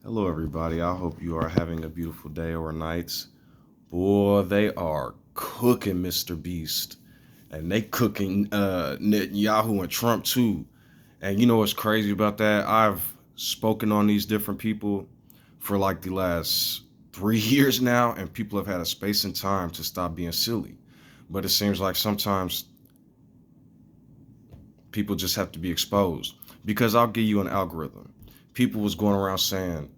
Hello, everybody. I hope you are having a beautiful day or night. Boy, they are cooking Mr. Beast, and they cooking Netanyahu and Trump too. And you know what's crazy about that? I've spoken on these different people for like the last 3 years now, and people have had a space and time to stop being silly. But it seems like sometimes people just have to be exposed because I'll give you an algorithm. People was going around saying,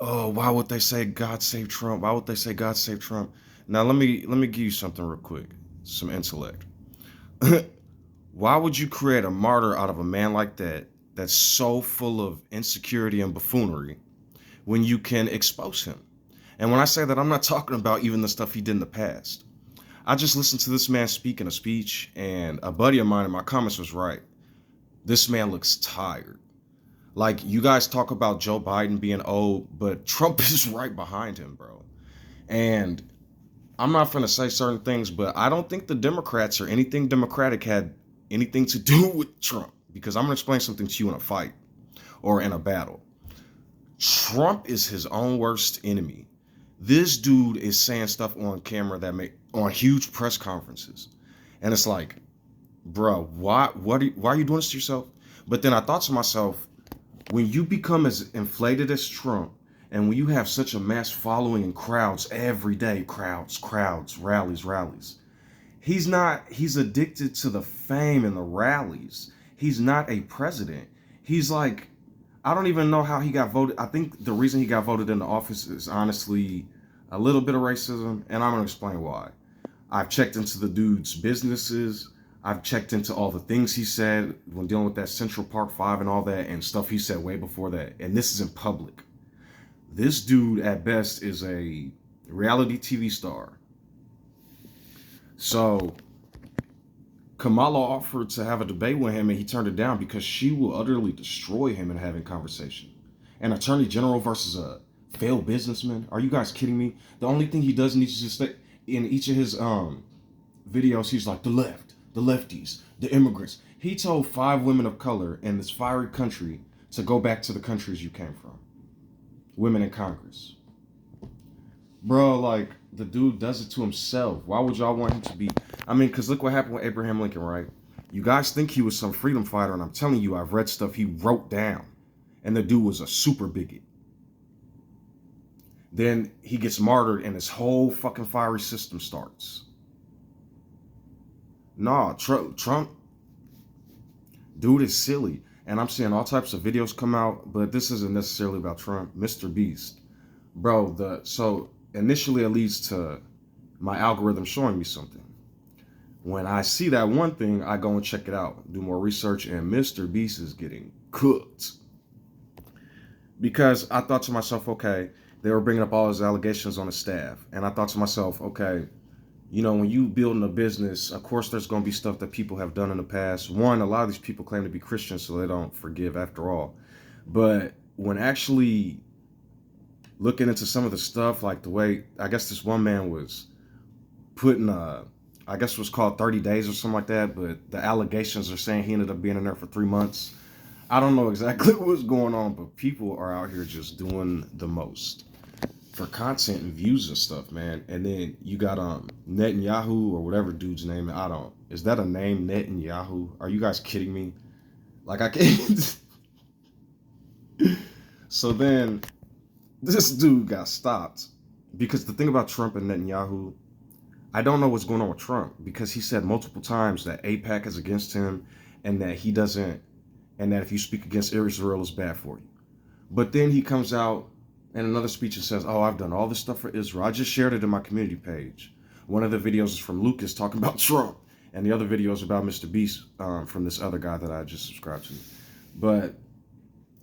"Oh, why would they say God save Trump? Why would they say God save Trump?" Now let me give you something real quick, some intellect. Why would you create a martyr out of a man like that that's so full of insecurity and buffoonery when you can expose him? And when I say that, I'm not talking about even the stuff he did in the past. I just listened to this man speak in a speech, and a buddy of mine in my comments was right. This man looks tired. Like, you guys talk about Joe Biden being old, but Trump is right behind him, bro. And I'm not going to say certain things, but I don't think the Democrats or anything Democratic had anything to do with Trump, because I'm going to explain something to you in a fight or in a battle. Trump is his own worst enemy. This dude is saying stuff on camera that make on huge press conferences. And it's like, bro, why are you doing this to yourself? But then I thought to myself, when you become as inflated as Trump, and when you have such a mass following and crowds every day, crowds, rallies, he's addicted to the fame and the rallies. He's not a president. He's like, I don't even know how he got voted. I think the reason he got voted into office is honestly a little bit of racism, and I'm going to explain why. I've checked into the dude's businesses. I've checked into all the things he said when dealing with that Central Park 5 and all that, and stuff he said way before that. And this is in public. This dude, at best, is a reality TV star. So Kamala offered to have a debate with him, and he turned it down because she will utterly destroy him in having conversation. An attorney general versus a failed businessman? Are you guys kidding me? The only thing he does need to just stay in each of his videos, he's like, the left, the lefties, the immigrants. He told 5 women of color in this fiery country to go back to the countries you came from. Women in Congress. Bro, like, the dude does it to himself. Why would y'all want him to be? I mean, because look what happened with Abraham Lincoln, right? You guys think he was some freedom fighter, and I'm telling you, I've read stuff he wrote down. And the dude was a super bigot. Then he gets martyred, and his whole fucking fiery system starts. Nah, Trump, dude is silly. And I'm seeing all types of videos come out, but this isn't necessarily about Trump. Mr. Beast. Bro, so initially it leads to my algorithm showing me something. When I see that one thing, I go and check it out, do more research, and Mr. Beast is getting cooked. Because I thought to myself, okay, they were bringing up all his allegations on his staff. And I thought to myself, okay, you know, when you building a business, of course, there's going to be stuff that people have done in the past. One, a lot of these people claim to be Christians, so they don't forgive after all. But when actually looking into some of the stuff, like the way, I guess this one man was putting, I guess it was called 30 days or something like that, but the allegations are saying he ended up being in there for 3 months. I don't know exactly what's going on, but people are out here just doing the most for content and views and stuff, man. And then you got Netanyahu or whatever dude's name. Is that a name, Netanyahu? Are you guys kidding me? Like, I can't. So then this dude got stopped because the thing about Trump and Netanyahu, I don't know what's going on with Trump, because he said multiple times that AIPAC is against him, and that he doesn't, and that if you speak against Israel, it's bad for you. But then he comes out in another speech and says, oh, I've done all this stuff for Israel. I just shared it in my community page. One of the videos is from Lucas talking about Trump, and the other video is about Mr. Beast from this other guy that I just subscribed to. But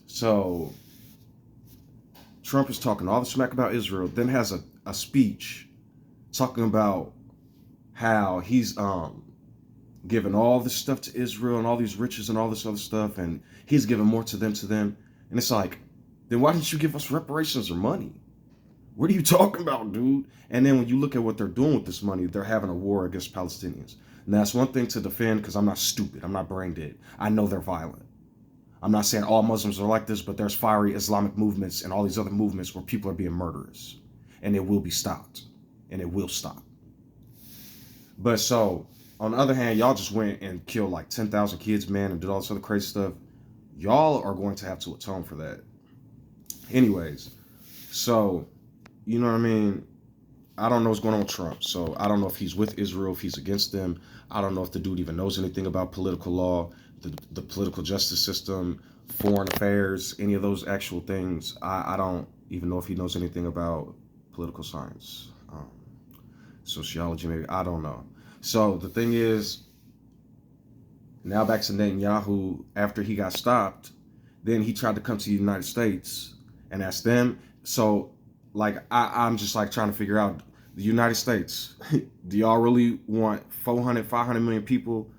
so Trump is talking all the smack about Israel, then has a speech talking about how he's giving all this stuff to Israel and all these riches and all this other stuff, and he's giving more to them. And it's like, then why didn't you give us reparations or money? What are you talking about, dude? And then when you look at what they're doing with this money, they're having a war against Palestinians. And that's one thing to defend, because I'm not stupid. I'm not brain dead. I know they're violent. I'm not saying all Muslims are like this, but there's fiery Islamic movements and all these other movements where people are being murderous, and it will be stopped, and it will stop. But so, on the other hand, y'all just went and killed like 10,000 kids, man, and did all this other crazy stuff. Y'all are going to have to atone for that. Anyways, so, you know what I mean? I don't know what's going on with Trump. So I don't know if he's with Israel, if he's against them. I don't know if the dude even knows anything about political law, the political justice system, foreign affairs, any of those actual things. I don't even know if he knows anything about political science, sociology, maybe. I don't know. So the thing is, now back to Netanyahu, after he got stopped, then he tried to come to the United States and ask them. So, like, I'm just like trying to figure out the United States. Do y'all really want 400, 500 million people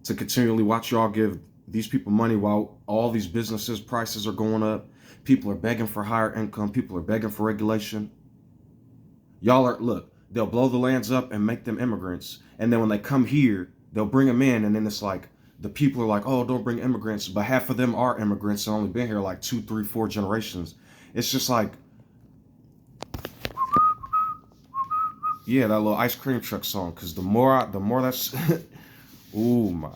to continually watch y'all give these people money while all these businesses prices are going up? People are begging for higher income. People are begging for regulation. Y'all are, look, they'll blow the lands up and make them immigrants. And then when they come here, they'll bring them in. And then it's like, the people are like, oh, don't bring immigrants. But half of them are immigrants and only been here like 2, 3, 4 generations. It's just like, yeah, that little ice cream truck song. Because the more that's, ooh, my.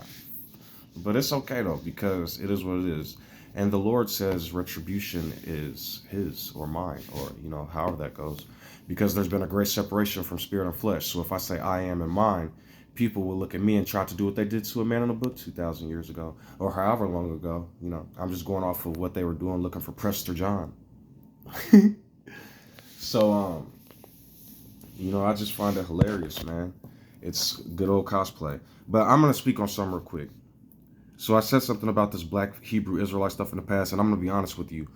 But it's okay, though, because it is what it is. And the Lord says retribution is his or mine, or, you know, however that goes. Because there's been a great separation from spirit and flesh. So if I say I am and mine, people will look at me and try to do what they did to a man in a book 2,000 years ago, or however long ago. You know, I'm just going off of what they were doing, looking for Prester John. So, you know, I just find it hilarious, man. It's good old cosplay. But I'm going to speak on something real quick. So I said something about this black Hebrew Israelite stuff in the past, and I'm going to be honest with you.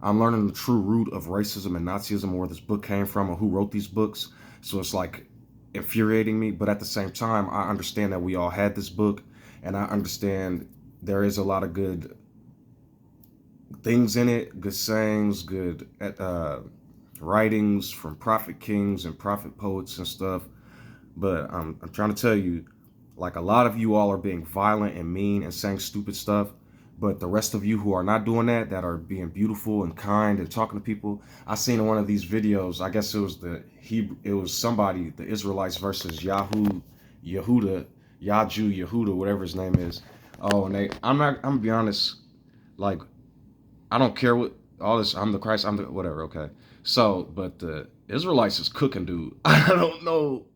I'm learning the true root of racism and Nazism, where this book came from and who wrote these books. So it's like infuriating me. But at the same time, I understand that we all had this book, and I understand there is a lot of good things in it, good sayings, good writings from prophet kings and prophet poets and stuff. But I'm trying to tell you, like, a lot of you all are being violent and mean and saying stupid stuff. But the rest of you who are not doing that, that are being beautiful and kind and talking to people, I seen in one of these videos, I guess it was it was somebody, the Israelites versus Yaju Yehuda, whatever his name is. Oh, and I'm gonna be honest, like, I don't care what all this, I'm the Christ, I'm the whatever, okay. So, but the Israelites is cooking, dude. I don't know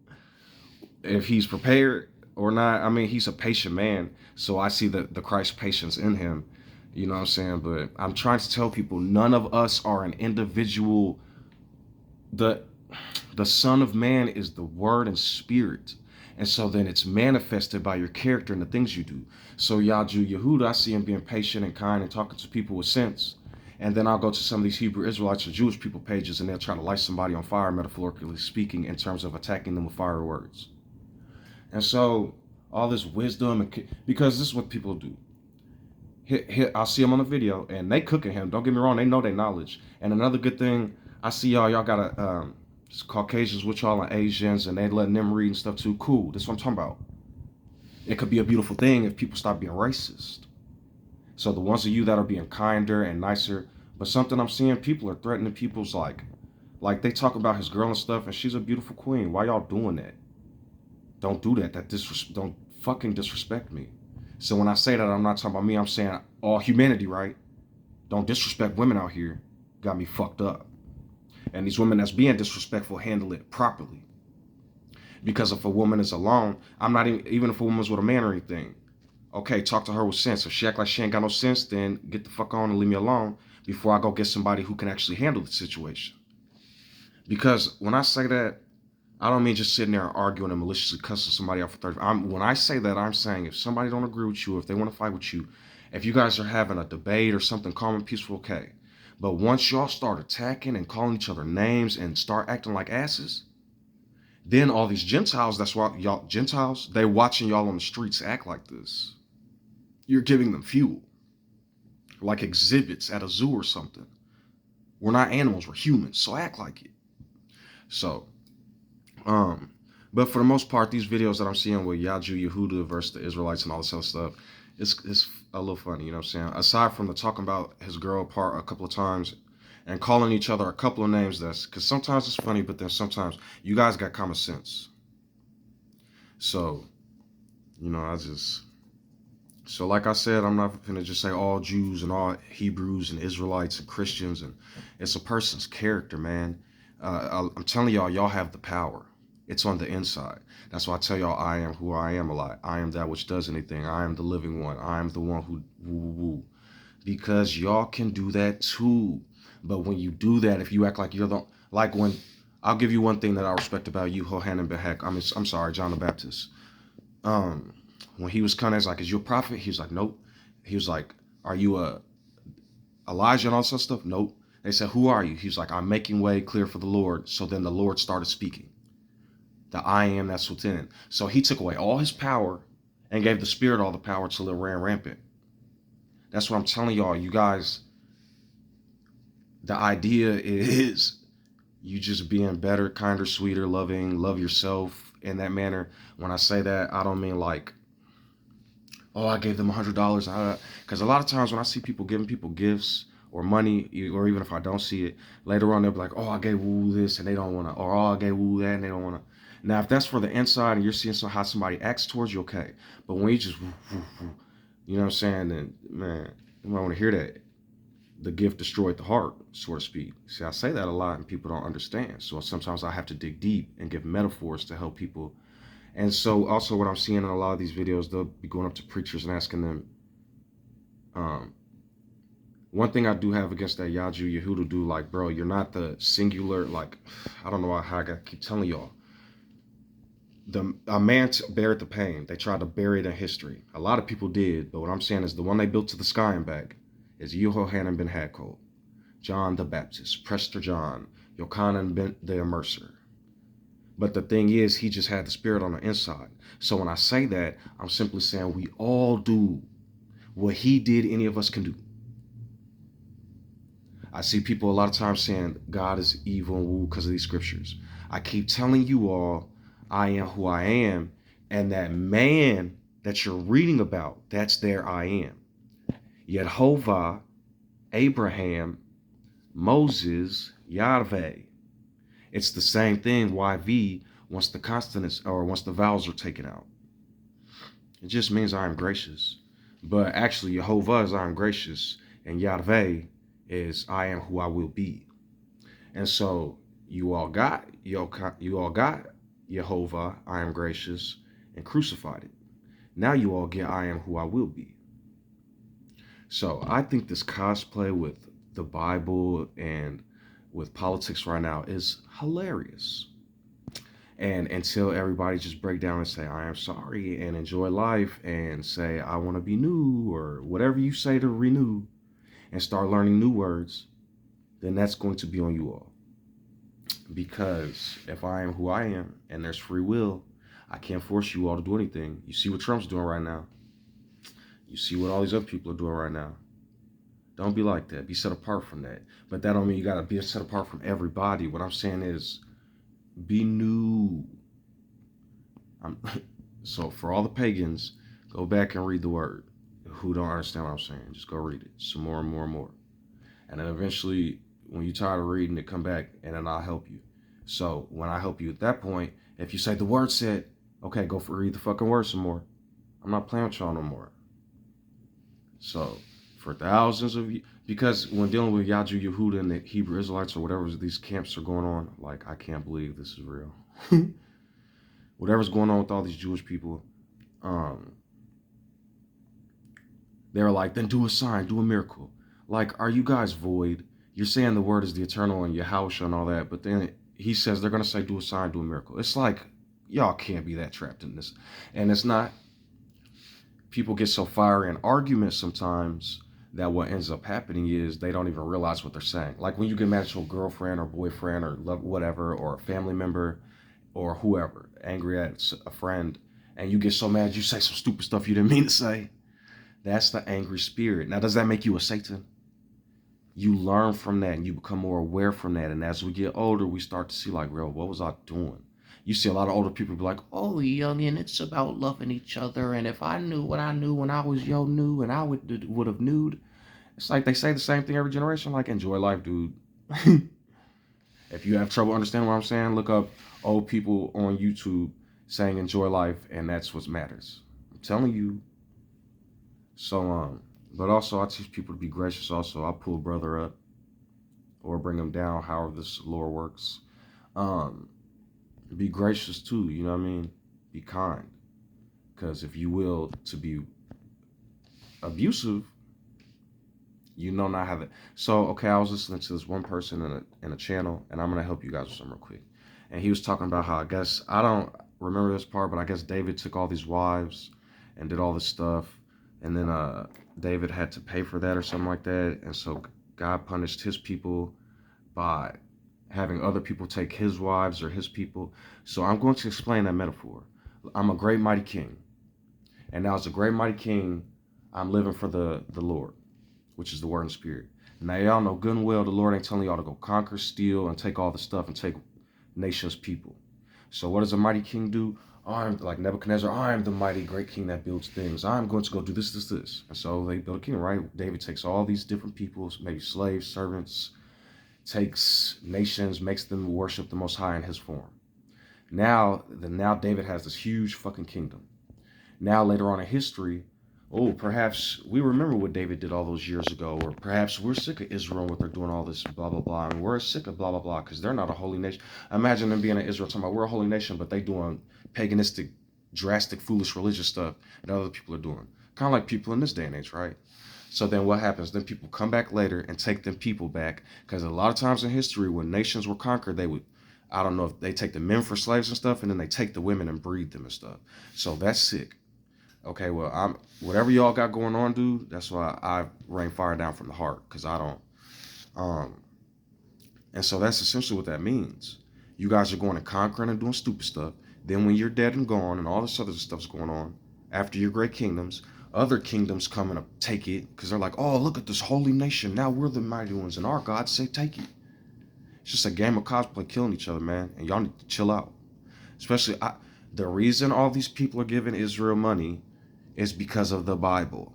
if he's prepared or not. I mean, he's a patient man, so I see the Christ patience in him. You know what I'm saying? But I'm trying to tell people, none of us are an individual. The Son of Man is the Word and Spirit. And so then it's manifested by your character and the things you do. So Yaju Yehuda, I see him being patient and kind and talking to people with sense. And then I'll go to some of these Hebrew Israelites or Jewish people pages, and they'll try to light somebody on fire, metaphorically speaking, in terms of attacking them with fire words. And so all this wisdom, because this is what people do. I'll see them on the video, and they cooking him. Don't get me wrong, they know their knowledge. And another good thing, I see y'all got Caucasians with y'all and Asians, and they letting them read and stuff too. Cool, that's what I'm talking about. It could be a beautiful thing if people stop being racist. So the ones of you that are being kinder and nicer, but something I'm seeing, people are threatening people's like they talk about his girl and stuff, and she's a beautiful queen. Why y'all doing that? Don't do that. Don't fucking disrespect me. So when I say that, I'm not talking about me. I'm saying all humanity, right? Don't disrespect women out here. Got me fucked up. And these women that's being disrespectful, handle it properly. Because if a woman is alone, I'm not even if a woman's with a man or anything. Okay, talk to her with sense. If she act like she ain't got no sense, then get the fuck on and leave me alone before I go get somebody who can actually handle the situation. Because when I say that, I don't mean just sitting there and arguing and maliciously cussing somebody out for 30. When I say that, I'm saying if somebody don't agree with you, if they want to fight with you, if you guys are having a debate or something calm and peaceful, okay. But once y'all start attacking and calling each other names and start acting like asses, then all these Gentiles, that's why y'all Gentiles, they watching y'all on the streets act like this. You're giving them fuel, like exhibits at a zoo or something. We're not animals, we're humans, so act like it. So, but for the most part, these videos that I'm seeing with Yaju Yehuda versus the Israelites and all this other stuff, it's a little funny, you know what I'm saying? Aside from the talking about his girl part a couple of times and calling each other a couple of names, that's because sometimes it's funny, but then sometimes you guys got common sense. So, I just so like I said, I'm not gonna just say all Jews and all Hebrews and Israelites and Christians, and it's a person's character, man. I'm telling y'all have the power. It's on the inside. That's why I tell y'all I am who I am a lot. I am that which does anything. I am the living one. I am the one who woo woo. Because y'all can do that too. But when you do that, if you act like you're the like when I'll give you one thing that I respect about you, Hohanan Behek. I'm sorry, John the Baptist. Um, when he was kind of like, "Is you a prophet?" He was like, "Nope." He was like, "Are you a Elijah and all that stuff?" Nope. They said, "Who are you?" He was like, "I'm making way clear for the Lord." So then the Lord started speaking. The I am that's within him. So he took away all his power and gave the Spirit all the power till it ran rampant. That's what I'm telling y'all. You guys, the idea is you just being better, kinder, sweeter, loving, love yourself in that manner. When I say that, I don't mean like, oh, I gave them $100. Because a lot of times when I see people giving people gifts or money, or even if I don't see it, later on they'll be like, oh, I gave woo this and they don't want to, or oh, I gave woo that and they don't want to. Now, if that's for the inside and you're seeing how somebody acts towards you, okay. But when you just, woo, woo, woo, you know what I'm saying, then, man, you might want to hear that. The gift destroyed the heart, so to speak. See, I say that a lot and people don't understand. So sometimes I have to dig deep and give metaphors to help people. And so also what I'm seeing in a lot of these videos, they'll be going up to preachers and asking them, one thing I do have against that Yaju Yehuda dude, like, bro, you're not the singular, like, I don't know how I keep telling y'all. A man buried the pain. They tried to bury it in history. A lot of people did, but what I'm saying is the one they built to the sky and back is Yehohanan ben Hakol, John the Baptist, Prester John, Yochanan ben the Immerser. But the thing is, he just had the Spirit on the inside. So when I say that, I'm simply saying we all do what he did, any of us can do. I see people a lot of times saying God is evil because of these scriptures. I keep telling you all, I am who I am. And that man that you're reading about, that's their I am. Yehovah, Abraham, Moses, Yahweh. It's the same thing, YV, once the consonants or once the vowels are taken out. It just means I am gracious. But actually, Yehovah is I am gracious, and Yahweh is I am who I will be. And so you all got Yehovah, I am gracious, and crucified it. Now you all get I am who I will be. So I think this cosplay with the Bible and with politics right now is hilarious. And until everybody just break down and say, I am sorry, and enjoy life, and say, I want to be new, or whatever you say to renew, and start learning new words, then that's going to be on you all. Because if I am who I am, and there's free will, I can't force you all to do anything. You see what Trump's doing right now. You see what all these other people are doing right now. Don't be like that. Be set apart from that. But that don't mean you got to be set apart from everybody. What I'm saying is, be new. So for all the pagans, go back and read the word. Who don't understand what I'm saying, just go read it some more and more and more. And then eventually, when you're tired of reading it, come back and then I'll help you. So when I help you at that point, if you say the word said, okay, go read the fucking word some more. I'm not playing with y'all no more. So for thousands of you, because when dealing with Yaju Yehuda and the Hebrew Israelites or whatever these camps are going on, like, I can't believe this is real. Whatever's going on with all these Jewish people, they're like, then do a sign, do a miracle. Like, are you guys void? You're saying the word is the eternal and Yahusha and all that, but then he says they're going to say, do a sign, do a miracle. It's like, y'all can't be that trapped in this. And it's not, people get so fiery in arguments sometimes that what ends up happening is they don't even realize what they're saying. Like when you get mad at your girlfriend or boyfriend or whatever, or a family member or whoever, angry at a friend, and you get so mad you say some stupid stuff you didn't mean to say. That's the angry spirit. Now, does that make you a Satan? You learn from that and you become more aware from that. And as we get older, we start to see like, real, what was I doing? You see a lot of older people be like, "Oh, youngin, it's about loving each other. And if I knew what I knew when I was new, and I would have knew." It's like they say the same thing every generation. Like, enjoy life, dude. If you have trouble understanding what I'm saying, look up old people on YouTube saying enjoy life, and that's what matters. I'm telling you. So, but also I teach people to be gracious. Also, I pull a brother up or bring him down, however this lore works. Um, be gracious too. You know what I mean? Be kind, because if you will to be abusive, you know not how to. So, okay, I was listening to this one person in a channel, and I'm gonna help you guys with some real quick. And he was talking about how, I guess, I don't remember this part, but I guess David took all these wives and did all this stuff, and then David had to pay for that or something like that, and so God punished his people by having other people take his wives or his people. So I'm going to explain that metaphor. I'm a great mighty king, and now as a great mighty king, I'm living for the Lord, which is the word and spirit. Now y'all know good and well the Lord ain't telling y'all to go conquer, steal, and take all the stuff and take nations, people. So what does a mighty king do? I'm like Nebuchadnezzar. I am the mighty great king that builds things. I'm going to go do this, this, this. And so they build a king, right? David takes all these different peoples, maybe slaves, servants, takes nations, makes them worship the Most High in his form. Now David has this huge fucking kingdom. Now later on in history, oh, perhaps we remember what David did all those years ago, or perhaps we're sick of Israel and what they're doing all this blah blah blah, and we're sick of blah blah blah because they're not a holy nation. Imagine them being in Israel talking about we're a holy nation, but they doing paganistic, drastic, foolish religious stuff that other people are doing. Kind of like people in this day and age, right? So then what happens? Then people come back later and take them people back, because a lot of times in history when nations were conquered, they would, I don't know if they take the men for slaves and stuff, and then they take the women and breed them and stuff. So that's sick. Okay, well, I'm whatever y'all got going on, dude. That's why I rain fire down from the heart, because I don't. Um, and so that's essentially what that means. You guys are going and conquering and doing stupid stuff. Then when you're dead and gone, and all this other stuff's going on, after your great kingdoms, other kingdoms come and take it, because they're like, oh, look at this holy nation. Now we're the mighty ones, and our gods say take it. It's just a game of cosplay killing each other, man. And y'all need to chill out. Especially, the reason all these people are giving Israel money is because of the Bible.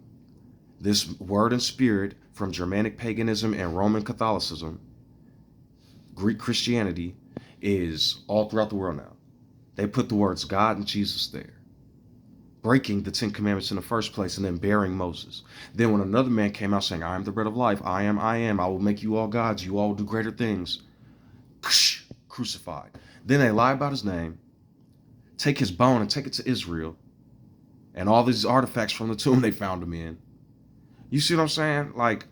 This word and spirit from Germanic paganism and Roman Catholicism, Greek Christianity, is all throughout the world now. They put the words God and Jesus there, breaking the Ten Commandments in the first place and then bearing Moses. Then when another man came out saying, I am the bread of life, I am, I will make you all gods, you all will do greater things, crucified. Then they lie about his name, take his bone and take it to Israel, and all these artifacts from the tomb they found him in. You see what I'm saying? Like,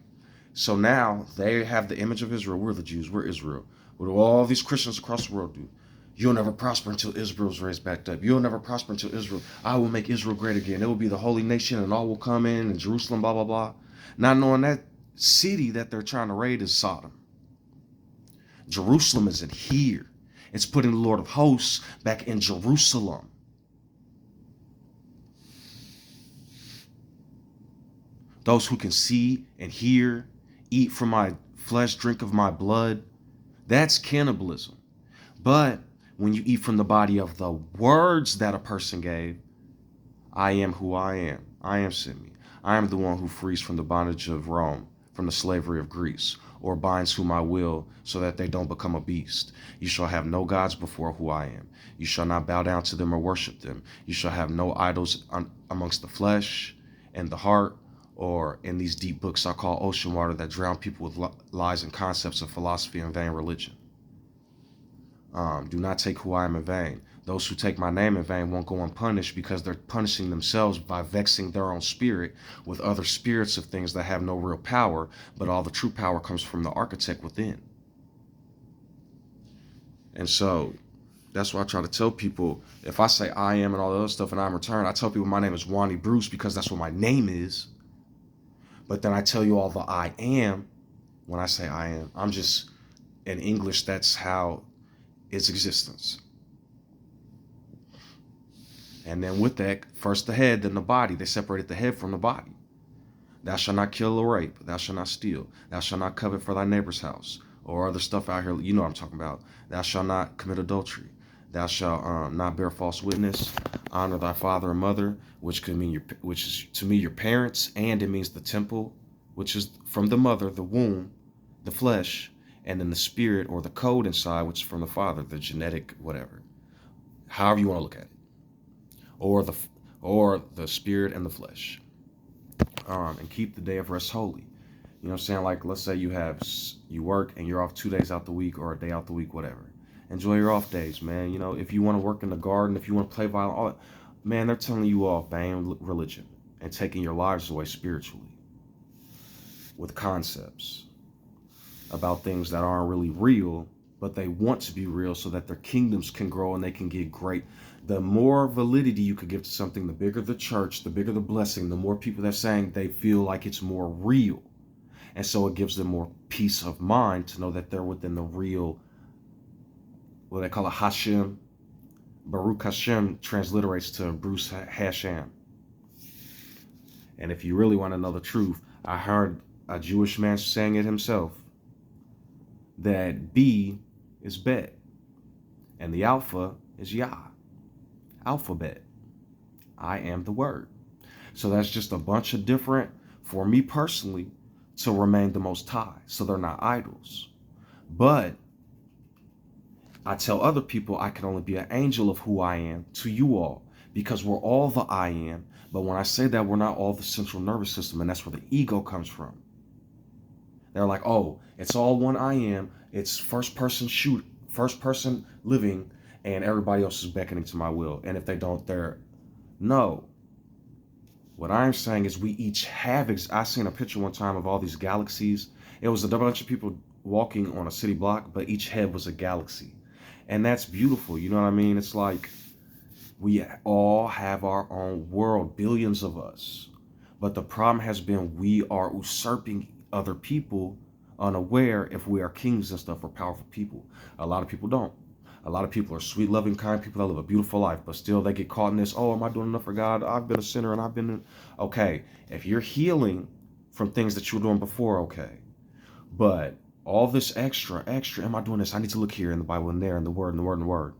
so now they have the image of Israel. We're the Jews. We're Israel. What do all these Christians across the world do? You'll never prosper until Israel's raised back up. You'll never prosper until Israel. I will make Israel great again. It will be the holy nation and all will come in and Jerusalem, blah, blah, blah. Not knowing that city that they're trying to raid is Sodom. Jerusalem isn't here. It's putting the Lord of hosts back in Jerusalem. Those who can see and hear, eat from my flesh, drink of my blood, that's cannibalism. But when you eat from the body of the words that a person gave, I am who I am sent me. I am the one who frees from the bondage of Rome, from the slavery of Greece, or binds whom I will, so that they don't become a beast. You shall have no gods before who I am. You shall not bow down to them or worship them. You shall have no idols amongst the flesh and the heart, or in these deep books I call ocean water that drown people with lies and concepts of philosophy and vain religion. Do not take who I am in vain. Those who take my name in vain won't go unpunished, because they're punishing themselves by vexing their own spirit with other spirits of things that have no real power, but all the true power comes from the architect within. And so that's why I try to tell people, if I say I am and all the other stuff and I'm returned, I tell people my name is Juannie Bruce because that's what my name is. But then I tell you all the I am when I say I am. I'm just, in English, that's how its existence. And then with that, first the head, then the body. They separated the head from the body. Thou shalt not kill or rape. Thou shalt not steal. Thou shalt not covet for thy neighbor's house. Or other stuff out here, you know what I'm talking about. Thou shalt not commit adultery. Thou shalt not bear false witness. Honor thy father and mother, which could mean which is to me your parents, and it means the temple, which is from the mother, the womb, the flesh, and then the spirit or the code inside, which is from the father, the genetic whatever. However you want to look at it, or the spirit and the flesh. And keep the day of rest holy. You know what I'm saying? Like, let's say you work and you're off 2 days out the week or a day out the week, whatever. Enjoy your off days, man. You know, if you want to work in the garden, if you want to play violin, man, they're telling you off, ban religion and taking your lives away spiritually with concepts about things that aren't really real, but they want to be real so that their kingdoms can grow and they can get great. The more validity you could give to something, the bigger the church, the bigger the blessing, the more people that are saying they feel like it's more real. And so it gives them more peace of mind to know that they're within the real, what they call it, Hashem. Baruch Hashem transliterates to Bruce Hashem. And if you really want to know the truth, I heard a Jewish man saying it himself, that B is Bet, and the Alpha is Yah. Alphabet. I am the Word. So that's just a bunch of different, for me personally, to remain the Most High. So they're not idols. But I tell other people I can only be an angel of who I am to you all, because we're all the I am. But when I say that, we're not all the central nervous system, and that's where the ego comes from. They're like, oh, it's all one I am. It's first person living, and everybody else is beckoning to my will. And if they don't, no. What I'm saying is we each have, I seen a picture one time of all these galaxies. It was a bunch of people walking on a city block, but each head was a galaxy. And that's beautiful. You know what I mean? It's like we all have our own world, billions of us. But the problem has been we are usurping other people unaware if we are kings and stuff or powerful people. A lot of people don't. A lot of people are sweet, loving, kind people that live a beautiful life, but still they get caught in this, oh, am I doing enough for God? I've been a sinner and I've been, okay. If you're healing from things that you were doing before, okay. But all this extra, am I doing this? I need to look here in the Bible and there in the Word and the Word and the Word.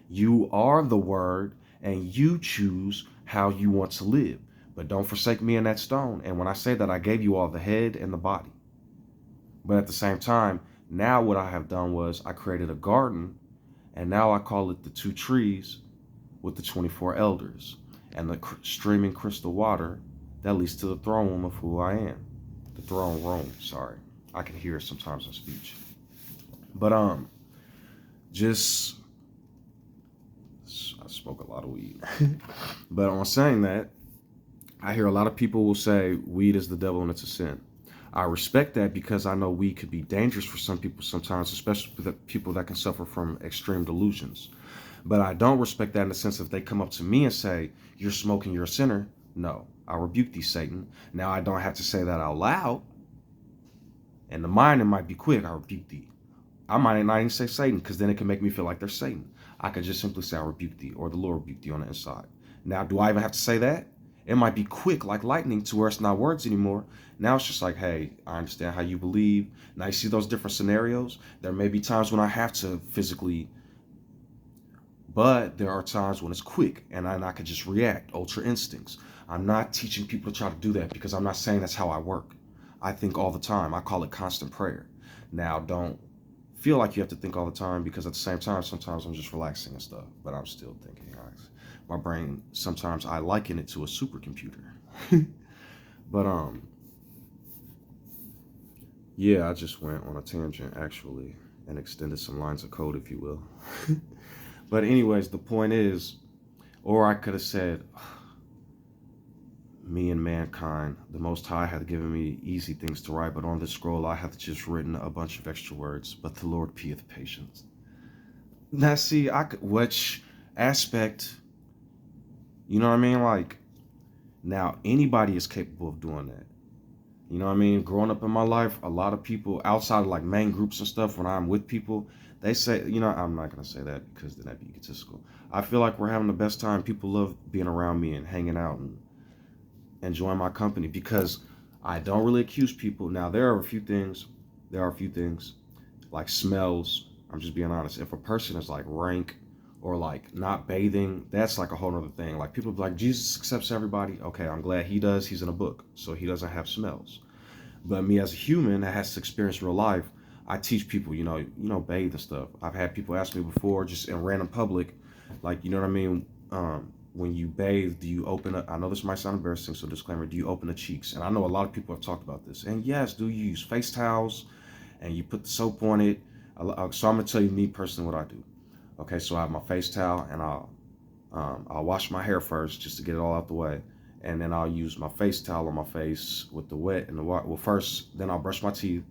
You are the Word and you choose how you want to live. But don't forsake me in that stone. And when I say that, I gave you all the head and the body. But at the same time, now what I have done was I created a garden, and now I call it the 2 trees with the 24 elders and the streaming crystal water that leads to the throne room of who I am. The throne room, sorry. I can hear it sometimes in speech. But I smoke a lot of weed. But on saying that, I hear a lot of people will say weed is the devil and it's a sin. I respect that because I know weed could be dangerous for some people sometimes, especially the people that can suffer from extreme delusions. But I don't respect that in the sense if they come up to me and say, you're smoking, you're a sinner. No, I rebuke thee, Satan. Now, I don't have to say that out loud. And the mind, it might be quick, I rebuke thee. I might not even say Satan because then it can make me feel like they're Satan. I could just simply say I rebuke thee or the Lord rebuke thee on the inside. Now, do I even have to say that? It might be quick like lightning to where it's not words anymore. Now it's just like, hey, I understand how you believe. Now you see those different scenarios. There may be times when I have to physically, but there are times when it's quick and I could just react, ultra instincts. I'm not teaching people to try to do that because I'm not saying that's how I work. I think all the time. I call it constant prayer. Now, don't feel like you have to think all the time because at the same time, sometimes I'm just relaxing and stuff, but I'm still thinking. My brain, sometimes I liken it to a supercomputer. But yeah, I just went on a tangent actually and extended some lines of code, if you will. But anyways, the point is, or I could have said, me and mankind, the Most High hath given me easy things to write, but on this scroll I hath just written a bunch of extra words, but the Lord peeth patience. Now see, which aspect, you know what I mean? Like, now anybody is capable of doing that. You know what I mean? Growing up in my life, a lot of people outside of like main groups and stuff, when I'm with people, they say, you know, I'm not going to say that because then that'd be egotistical. I feel like we're having the best time. People love being around me and hanging out and enjoying my company because I don't really accuse people. Now, there are a few things like smells. I'm just being honest. If a person is like rank or like not bathing, that's like a whole other thing. Like people be like, Jesus accepts everybody. Okay, I'm glad he does. He's in a book, so he doesn't have smells. But me as a human that has to experience real life, I teach people, bathe and stuff. I've had people ask me before, just in random public, like, you know what I mean? When you bathe, do you open up? I know this might sound embarrassing, so disclaimer: do you open the cheeks? And I know a lot of people have talked about this. And yes, do you use face towels and you put the soap on it? So I'm gonna tell you me personally what I do. Okay, so I have my face towel and I'll wash my hair first just to get it all out the way, and then I'll use my face towel on my face with the wet and the water. Well, first, then I'll brush my teeth.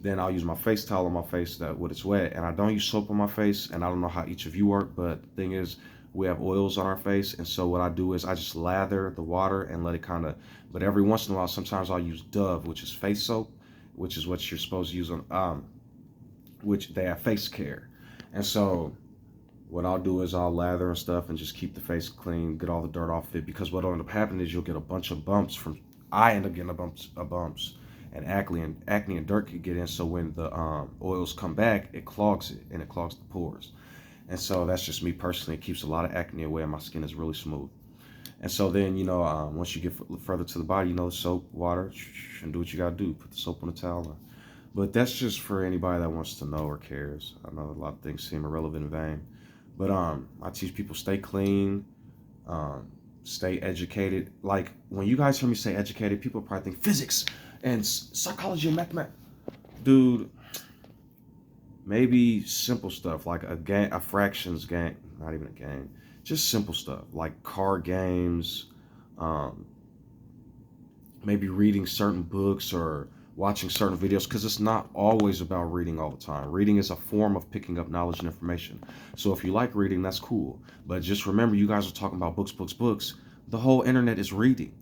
Then I'll use my face towel on my face that when it's wet, and I don't use soap on my face. And I don't know how each of you work, but the thing is, we have oils on our face, and so what I do is I just lather the water and let it kind of. But every once in a while, sometimes I'll use Dove, which is face soap, which is what you're supposed to use on, which they have face care, and so what I'll do is I'll lather and stuff and just keep the face clean, get all the dirt off it. Because what'll end up happening is you'll get a bunch of bumps from. I end up getting a bumps, and acne and dirt could get in. So when the oils come back, it clogs it and it clogs the pores. And so that's just me personally. It keeps a lot of acne away, and my skin is really smooth. And so then once you get further to the body, soap, water, and do what you gotta do. Put the soap on the towel. But that's just for anybody that wants to know or cares. I know a lot of things seem irrelevant and vain. But I teach people stay clean, stay educated. Like when you guys hear me say educated, people probably think physics and psychology and mathematics. Dude, maybe simple stuff like a fractions game, not even a game, just simple stuff like card games, maybe reading certain books or watching certain videos, because it's not always about reading all the time. Reading is a form of picking up knowledge and information. So if you like reading, that's cool. But just remember, you guys are talking about books, books, books. The whole internet is reading.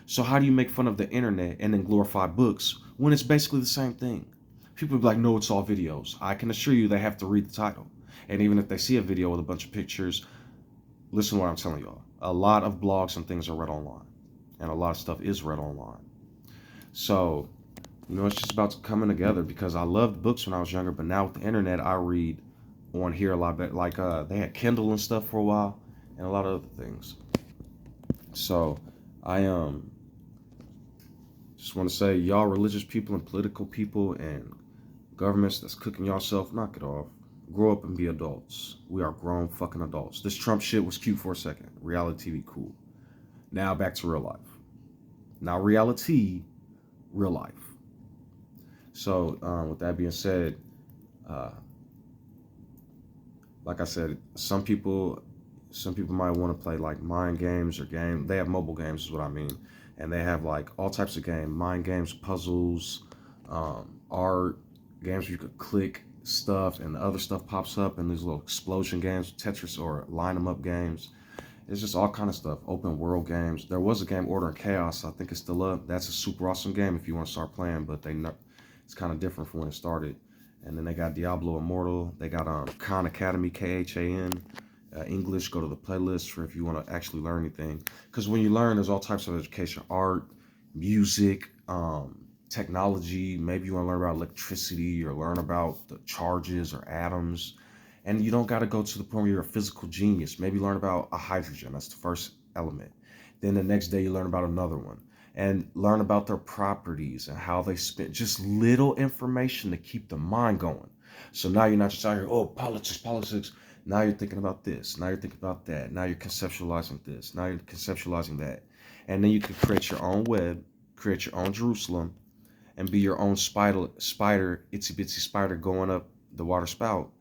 So how do you make fun of the internet and then glorify books when it's basically the same thing? People be like, no, it's all videos. I can assure you they have to read the title. And even if they see a video with a bunch of pictures, listen to what I'm telling y'all. A lot of blogs and things are read online. And a lot of stuff is read online. So it's just about coming together, because I loved books when I was younger, but now with the internet, I read on here a lot better. Like they had Kindle and stuff for a while, and a lot of other things. So I just want to say, y'all religious people and political people and governments that's cooking yourself, knock it off. Grow up and be adults. We are grown fucking adults. This Trump shit was cute for a second. Reality TV, cool. Now back to real life. Now reality, real life. So with that being said, like I said, some people might want to play like mind games or game. They have mobile games is what I mean. And they have like all types of games, mind games, puzzles, art, games where you could click stuff and the other stuff pops up, and these little explosion games, Tetris or line them up games. It's just all kind of stuff. Open world games. There was a game, Order and Chaos. I think it's still up. That's a super awesome game if you want to start playing, but it's kind of different from when it started. And then they got Diablo Immortal. They got Khan Academy, Khan. English, go to the playlist for if you want to actually learn anything. Because when you learn, there's all types of education: art, music, technology. Maybe you want to learn about electricity or learn about the charges or atoms. And you don't got to go to the point where you're a physical genius. Maybe learn about a hydrogen. That's the first element. Then the next day you learn about another one. And learn about their properties and how they spin. Just little information to keep the mind going. So now you're not just out here, oh, politics. Now you're thinking about this. Now you're thinking about that. Now you're conceptualizing this. Now you're conceptualizing that. And then you can create your own web, create your own Jerusalem, and be your own spider, itsy bitsy spider going up the water spout.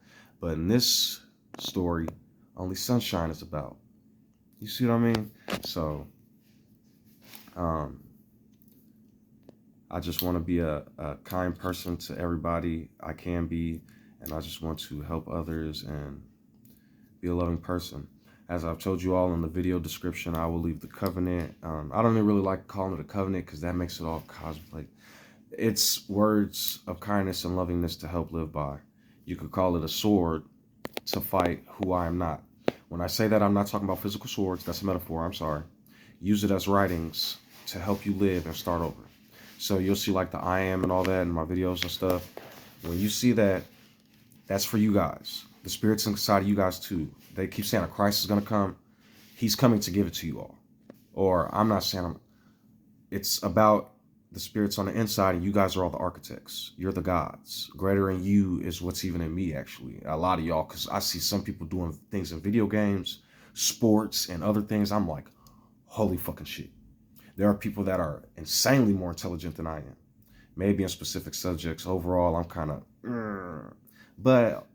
But in this story, only sunshine is about. You see what I mean? So, I just want to be a kind person to everybody I can be, and I just want to help others and be a loving person. As I've told you all in the video description, I will leave the covenant. I don't even really like calling it a covenant because that makes it all cosplay. It's words of kindness and lovingness to help live by. You could call it a sword to fight who I am not. When I say that, I'm not talking about physical swords. That's a metaphor. I'm sorry. Use it as writings to help you live and start over. So you'll see like the I am and all that in my videos and stuff. When you see that, that's for you guys. The spirits inside of you guys too. They keep saying a Christ is gonna come. He's coming to give it to you all. Or I'm not saying it's about the spirits on the inside, and you guys are all the architects. You're the gods. Greater in you is what's even in me, actually. A lot of y'all, because I see some people doing things in video games, sports, and other things. I'm like, holy fucking shit. There are people that are insanely more intelligent than I am. Maybe in specific subjects. Overall, I'm kind of, but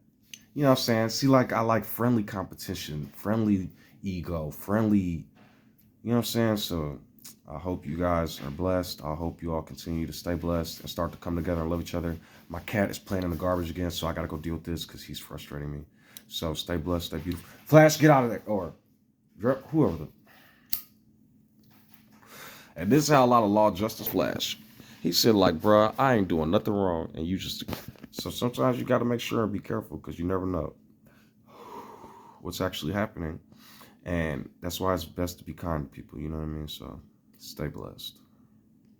you know what I'm saying? See, like, I like friendly competition, friendly ego, friendly, you know what I'm saying? So I hope you guys are blessed. I hope you all continue to stay blessed and start to come together and love each other. My cat is playing in the garbage again, so I got to go deal with this because he's frustrating me. So stay blessed, stay beautiful. Flash, get out of there. Or whoever the... And this is how a lot of law justice Flash. He said, like, bruh, I ain't doing nothing wrong. And you just... So sometimes you got to make sure and be careful because you never know what's actually happening. And that's why it's best to be kind to people. You know what I mean? So stay blessed.